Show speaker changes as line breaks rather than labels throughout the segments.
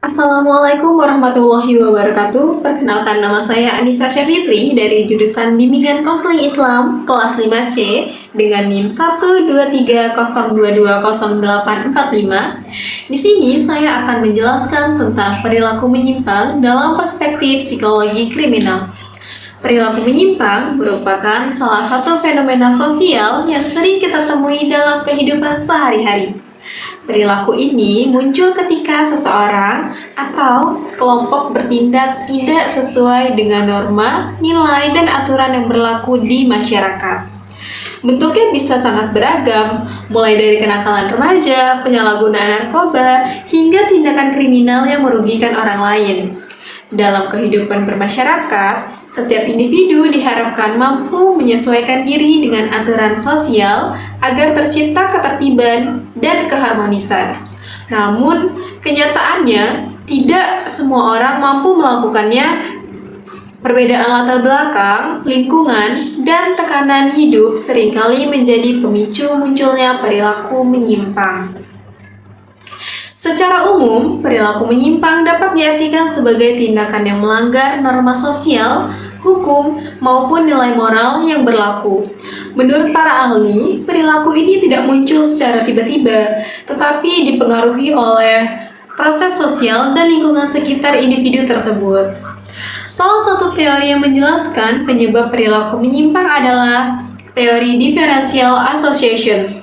Assalamualaikum warahmatullahi wabarakatuh. Perkenalkan, nama saya Anissa Syafitri dari jurusan Bimbingan Konseling Islam kelas 5C dengan NIM 12302202845. Di sini saya akan menjelaskan tentang perilaku menyimpang dalam perspektif psikologi kriminal. Perilaku menyimpang merupakan salah satu fenomena sosial yang sering kita temui dalam kehidupan sehari-hari. Perilaku ini muncul ketika seseorang atau sekelompok bertindak tidak sesuai dengan norma, nilai, dan aturan yang berlaku di masyarakat. Bentuknya bisa sangat beragam, mulai dari kenakalan remaja, penyalahgunaan narkoba, hingga tindakan kriminal yang merugikan orang lain. Dalam kehidupan bermasyarakat, setiap individu diharapkan mampu menyesuaikan diri dengan aturan sosial agar tercipta ketertiban dan keharmonisan. Namun, kenyataannya tidak semua orang mampu melakukannya. Perbedaan latar belakang, lingkungan, dan tekanan hidup seringkali menjadi pemicu munculnya perilaku menyimpang. Secara umum, perilaku menyimpang dapat diartikan sebagai tindakan yang melanggar norma sosial, hukum, maupun nilai moral yang berlaku. Menurut para ahli, perilaku ini tidak muncul secara tiba-tiba, tetapi dipengaruhi oleh proses sosial dan lingkungan sekitar individu tersebut. Salah satu teori yang menjelaskan penyebab perilaku menyimpang adalah teori differential association.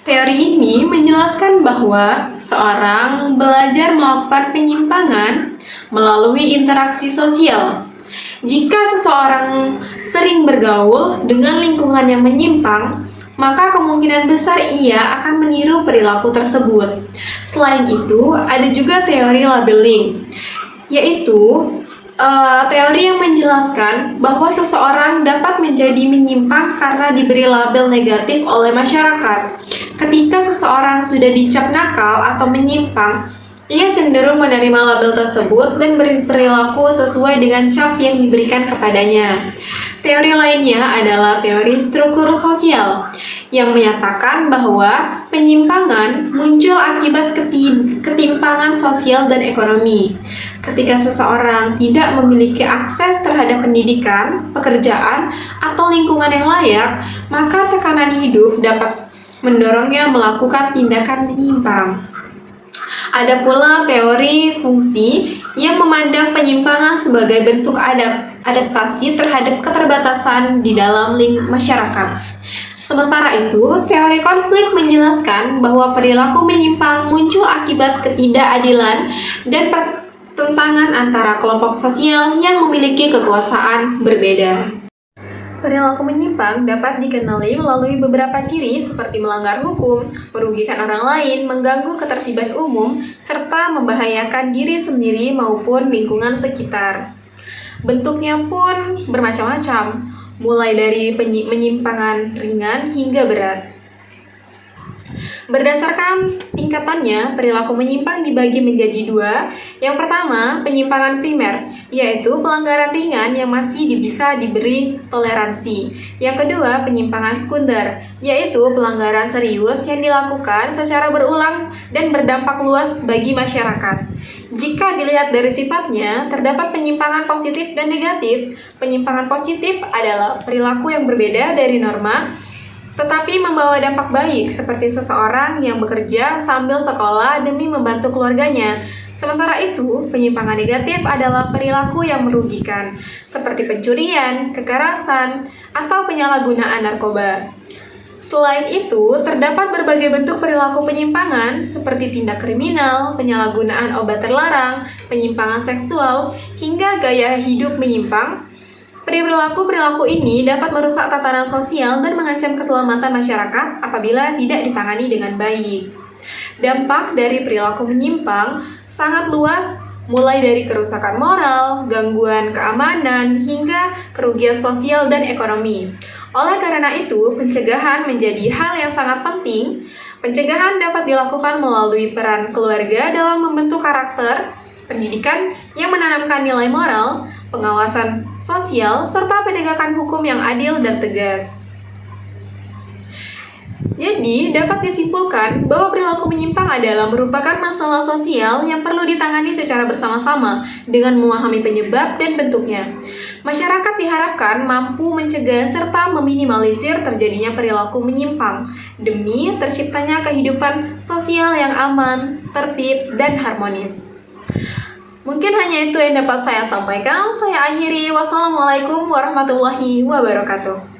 Teori ini menjelaskan bahwa seorang belajar melakukan penyimpangan melalui interaksi sosial. Jika seseorang sering bergaul dengan lingkungan yang menyimpang, maka kemungkinan besar ia akan meniru perilaku tersebut. Selain itu, ada juga teori labeling, yaitu teori yang menjelaskan bahwa seseorang dapat menjadi menyimpang karena diberi label negatif oleh masyarakat. Ketika seseorang sudah dicap nakal atau menyimpang, ia cenderung menerima label tersebut dan berperilaku sesuai dengan cap yang diberikan kepadanya. Teori lainnya adalah teori struktur sosial, yang menyatakan bahwa penyimpangan muncul akibat ketimpangan sosial dan ekonomi. Ketika seseorang tidak memiliki akses terhadap pendidikan, pekerjaan, atau lingkungan yang layak, maka tekanan hidup dapat mendorongnya melakukan tindakan menyimpang. Ada pula teori fungsi yang memandang penyimpangan sebagai bentuk adaptasi terhadap keterbatasan di dalam masyarakat. Sementara itu, teori konflik menjelaskan bahwa perilaku menyimpang muncul akibat ketidakadilan dan pertentangan antara kelompok sosial yang memiliki kekuasaan berbeda. Perilaku menyimpang dapat dikenali melalui beberapa ciri seperti melanggar hukum, merugikan orang lain, mengganggu ketertiban umum, serta membahayakan diri sendiri maupun lingkungan sekitar. Bentuknya pun bermacam-macam, mulai dari penyimpangan ringan hingga berat. Berdasarkan tingkatannya, perilaku menyimpang dibagi menjadi dua. Yang pertama, penyimpangan primer, yaitu pelanggaran ringan yang masih bisa diberi toleransi. Yang kedua, penyimpangan sekunder, yaitu pelanggaran serius yang dilakukan secara berulang dan berdampak luas bagi masyarakat. Jika dilihat dari sifatnya, terdapat penyimpangan positif dan negatif. Penyimpangan positif adalah perilaku yang berbeda dari norma, tetapi membawa dampak baik, seperti seseorang yang bekerja sambil sekolah demi membantu keluarganya. Sementara itu, penyimpangan negatif adalah perilaku yang merugikan, seperti pencurian, kekerasan, atau penyalahgunaan narkoba. Selain itu, terdapat berbagai bentuk perilaku penyimpangan, seperti tindak kriminal, penyalahgunaan obat terlarang, penyimpangan seksual, hingga gaya hidup menyimpang. Perilaku-perilaku ini dapat merusak tatanan sosial dan mengancam keselamatan masyarakat apabila tidak ditangani dengan baik. Dampak dari perilaku menyimpang sangat luas, mulai dari kerusakan moral, gangguan keamanan, hingga kerugian sosial dan ekonomi. Oleh karena itu, pencegahan menjadi hal yang sangat penting. Pencegahan dapat dilakukan melalui peran keluarga dalam membentuk karakter, pendidikan yang menanamkan nilai moral, pengawasan sosial, serta penegakan hukum yang adil dan tegas. Jadi, dapat disimpulkan bahwa perilaku menyimpang adalah merupakan masalah sosial yang perlu ditangani secara bersama-sama dengan memahami penyebab dan bentuknya. Masyarakat diharapkan mampu mencegah serta meminimalisir terjadinya perilaku menyimpang demi terciptanya kehidupan sosial yang aman, tertib, dan harmonis. Mungkin hanya itu yang dapat saya sampaikan. Saya akhiri. Wassalamualaikum warahmatullahi wabarakatuh.